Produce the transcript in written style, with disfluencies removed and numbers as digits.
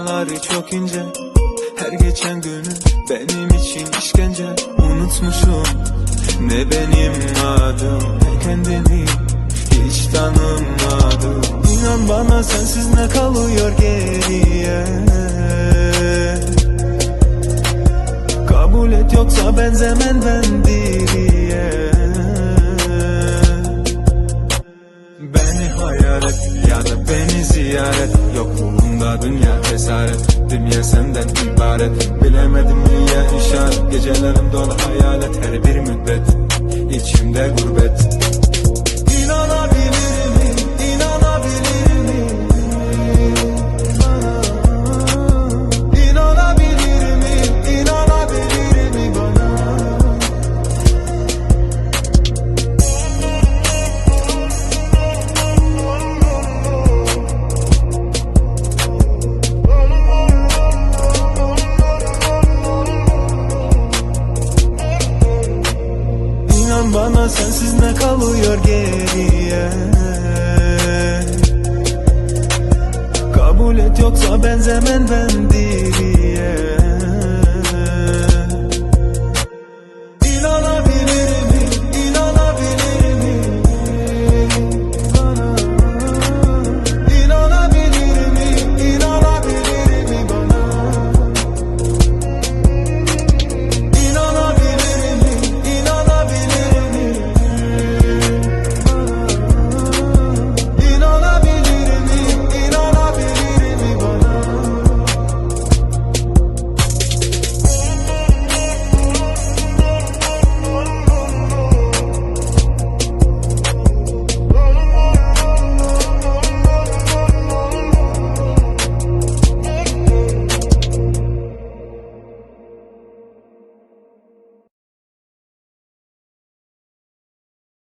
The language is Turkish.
Binaları çok ince, her geçen günü benim için işkence. Unutmuşum ne benim adım, ne kendimi hiç tanımadım. İnan bana sensiz ne kalıyor geriye? Kabul et yoksa benzemen ben diye. Beni hayal et ya da beni ziyaret, yokluğunda dünya cesaret. Dünya senden ibaret, bilemedim niye işaret. Gecelerim dolu hayalet, her bir müddet içimde gurbet. İnanabilir mi, inanabilir mi? İnanabilir mi, inanabilir mi bana? İnan bana sensiz ne kalıyor geriye? Kabul et yoksa benzemen ben değil.